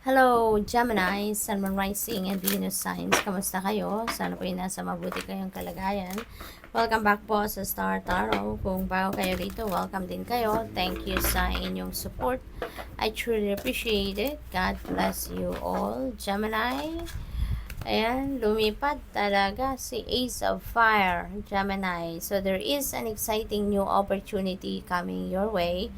Hello, Gemini, Sun, Moon, Rising, and Venus signs. Kamusta kayo? Sana po ay nasa mabuti kayong kalagayan. Welcome back po sa Star Tarot. Kung bago kayo dito, welcome din kayo. Thank you sa inyong support. I truly appreciate it. God bless you all. Gemini, ayan, lumipat talaga si Ace of Fire, Gemini. So there is an exciting new opportunity coming your way.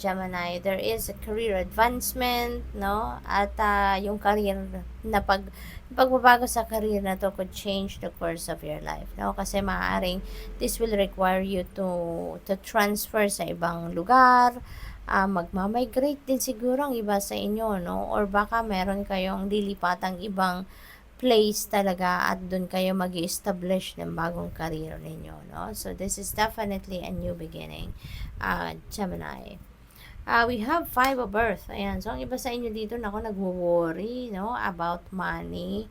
Gemini, there is a career advancement, no? At yung career na pagbabago sa career na to could change the course of your life, no? Kasi maaaring this will require you to transfer sa ibang lugar, magmamigrate din siguro ang iba sa inyo, no? Or baka meron kayong lilipatang ibang place talaga at doon kayo mag-establish ng bagong career ninyo, no? So, this is definitely a new beginning, Gemini. We have Five of Earth. Ayan. So, ang iba sa inyo dito, nako, nagwo-worry, no? About money.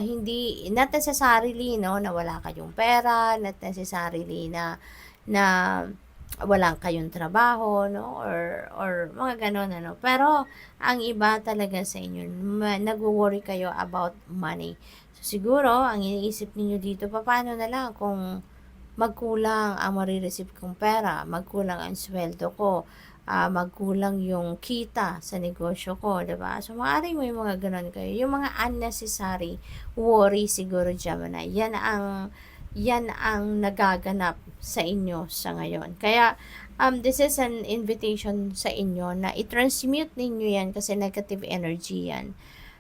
Hindi, not necessarily, no? Na wala kayong pera, not necessarily na wala kayong trabaho, no? Or mga ganon, ano. Pero, ang iba talaga sa inyo, nagwo-worry kayo about money. So, siguro, ang iniisip niyo dito, paano na lang kung magkulang ang marireceive kong pera, magkulang ang sweldo ko, magkulang yung kita sa negosyo ko, diba? So, maaaring may mga ganon kayo. Yung mga unnecessary worry siguro, Gemini, yan ang nagaganap sa inyo sa ngayon. Kaya, this is an invitation sa inyo na i-transmute ninyo yan kasi negative energy yan.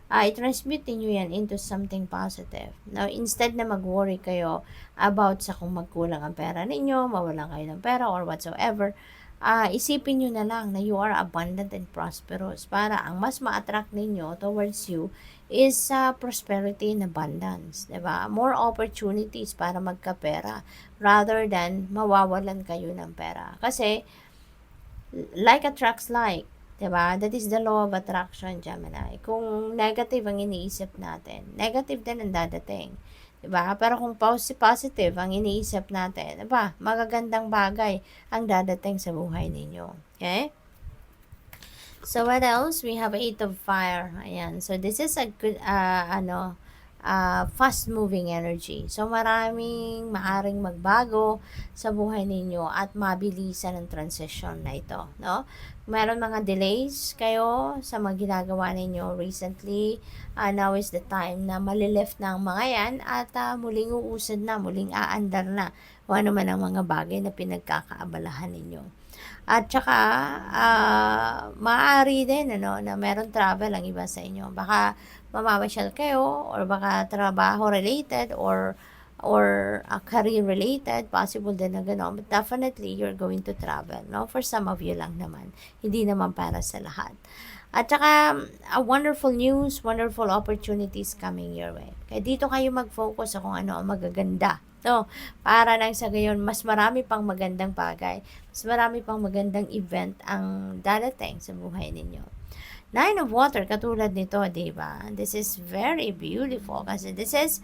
I-transmute ninyo yan into something positive. Now, instead na mag-worry kayo about sa kung magkulang ang pera ninyo, mawalan kayo ng pera or whatsoever, isipin nyo na lang na you are abundant and prosperous para ang mas ma-attract ninyo towards you is prosperity and abundance. Diba? More opportunities para magkapera rather than mawawalan kayo ng pera. Kasi, like attracts like. Diba? That is the law of attraction, Gemini. Kung negative ang iniisip natin, negative din ang dadating. Diba? Pero kung positive ang iniisip natin, diba? Magagandang bagay ang dadating sa buhay ninyo. Okay? So, what else? We have Eight of Fire. Ayan. So, this is a good, fast-moving energy. So, maraming maaring magbago sa buhay ninyo at mabilisan ang transition na ito, no? Meron mga delays kayo sa mga ginagawa ninyo recently. Now is the time na malilift na ang mga yan at muling uusad na, muling aandar na kung ano man ang mga bagay na pinagkakaabalahan ninyo. At saka, maaari din, ano, na meron travel ang iba sa inyo. Baka mamamasyal kayo, or baka trabaho-related, or career-related, possible din na gano'n. But definitely, you're going to travel, no? For some of you lang naman. Hindi naman para sa lahat. At saka, wonderful news, wonderful opportunities coming your way. Kaya dito kayo mag-focus sa kung ano ang magaganda. So, para nang sa gayon, mas marami pang magandang bagay, mas marami pang magandang event ang dadating sa buhay ninyo. Nine of Water, katulad nito, diba? This is very beautiful kasi this is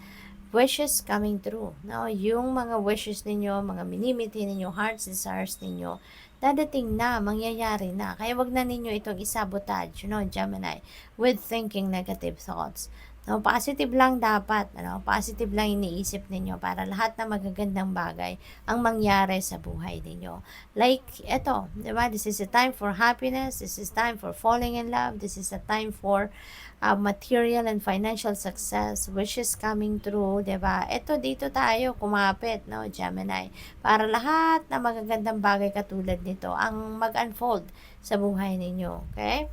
wishes coming true. No? Yung mga wishes ninyo, mga minimiti ninyo, heart's desires ninyo, dadating na, mangyayari na. Kaya wag na ninyo itong isabotage, no, Gemini, with thinking negative thoughts. No, positive lang dapat, ano, positive lang iniisip ninyo para lahat na magagandang bagay ang mangyari sa buhay ninyo. Like, eto, di ba? This is a time for happiness, this is time for falling in love, this is a time for material and financial success, wishes coming true, di ba? Eto, dito tayo kumapit, no, Gemini, para lahat na magagandang bagay katulad nito ang mag-unfold sa buhay ninyo, okay?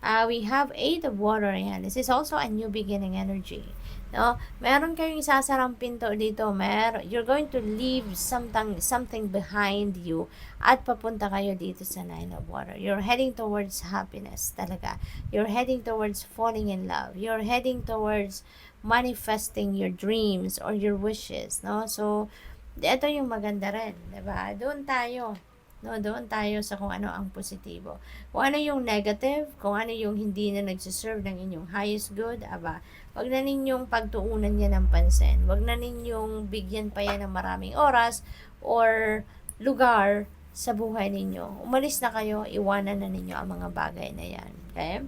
We have Eight of Water. Yan. This is also a new beginning energy. No? Meron kayong isasarang pinto dito. You're going to leave something behind you at papunta kayo dito sa Nine of Water. You're heading towards happiness talaga. You're heading towards falling in love. You're heading towards manifesting your dreams or your wishes. No? So, ito yung maganda rin. Diba? Doon tayo. No, doon tayo sa kung ano ang positibo. Kung ano yung negative, kung ano yung hindi na nagsiserve ng inyong highest good, wag na ninyong pagtuunan yan ng pansin. Wag na ninyong bigyan pa yan ng maraming oras or lugar sa buhay ninyo. Umalis na kayo, iwanan na ninyo ang mga bagay na yan. Okay?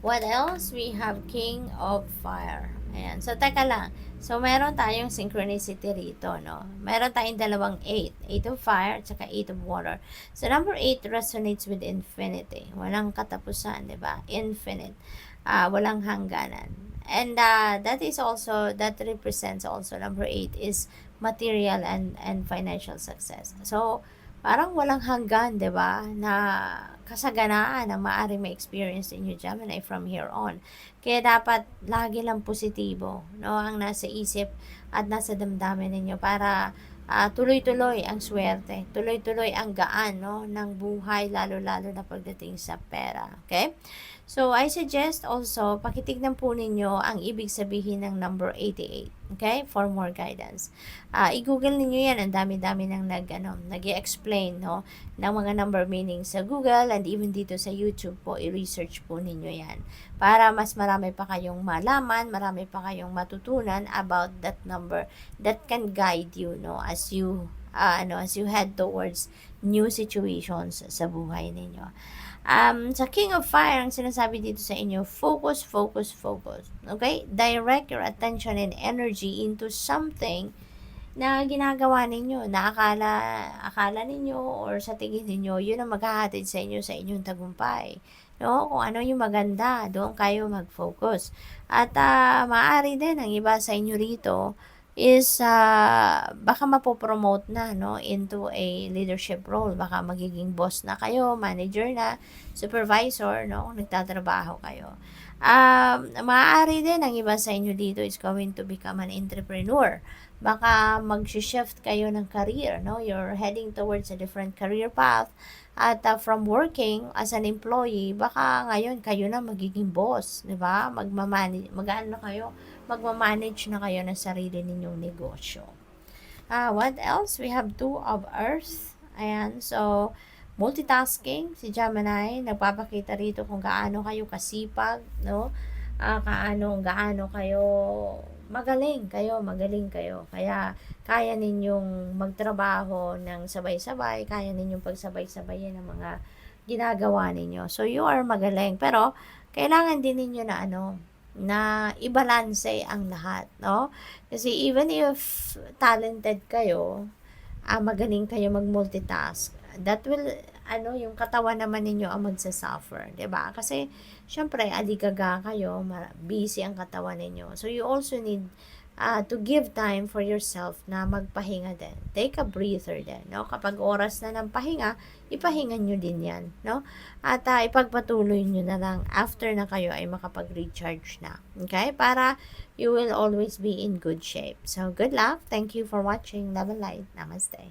What else? We have King of Fire. Ayan. So, teka lang. So, meron tayong synchronicity rito, no? Meron tayong dalawang 8. 8 of fire at saka 8 of water. So, number 8 resonates with infinity. Walang katapusan, di ba? Infinite. Walang hangganan. And that is also, that represents also, number 8 is material and financial success. So, parang walang hanggan, 'di ba? Na kasaganaan ang maaaring ma-experience ninyo Gemini from here on. Kaya dapat lagi lang positibo, no, ang nasa isip at nasa damdamin ninyo para tuloy-tuloy ang swerte, tuloy-tuloy ang gaan, no, ng buhay, lalo-lalo na pagdating sa pera. Okay? So, I suggest also, pakitignan po ninyo ang ibig sabihin ng number 88. Okay? For more guidance. I-google ninyo yan. Ang dami-dami nang nag-i-explain, no, ng mga number meanings sa Google and even dito sa YouTube po, i-research po ninyo yan. Para mas marami pa kayong malaman, marami pa kayong matutunan about that number that can guide you, no, as you head towards new situations sa buhay ninyo. Sa King of Fire, ang sinasabi dito sa inyo, focus, focus, focus. Okay? Direct your attention and energy into something na ginagawa ninyo, na akala ninyo or sa tingin ninyo, yun ang maghahatid sa inyong tagumpay. No? Kung ano yung maganda, doon kayo mag-focus. At maaari din ang iba sa inyo rito is baka mapopromote na, no, into a leadership role. Baka magiging boss na kayo, manager na, supervisor, no, kung nagtatrabaho kayo. Maaari din ang iba sa inyo dito is going to become an entrepreneur. Baka mag-shift kayo ng career, no? You're heading towards a different career path. At from working as an employee, baka ngayon kayo na magiging boss, di ba? Magmamanage na kayo ng sarili ninyong negosyo. What else? We have 2 of Earth. Ayan, so, multitasking, si Gemini, nagpapakita rito kung gaano kayo kasipag, no? Gaano kayo magaling kayo. Kaya, kaya ninyong magtrabaho ng sabay-sabay, kaya ninyong pagsabay-sabayin ang mga ginagawa ninyo. So, you are magaling. Pero, kailangan din ninyo na i-balanse ang lahat, no? Kasi even if talented kayo, magaling kayo mag-multitask, that will, yung katawan naman ninyo ang magsasuffer, 'di ba? Kasi, syempre, aligaga kayo, busy ang katawan ninyo. So, you also need to give time for yourself na magpahinga din. Take a breather din, no? Kapag oras na ng pahinga, ipahinga nyo din yan, no? At ipagpatuloy nyo na lang after na kayo ay makapag-recharge na. Okay? Para you will always be in good shape. So, good luck. Thank you for watching. Love and light. Namaste.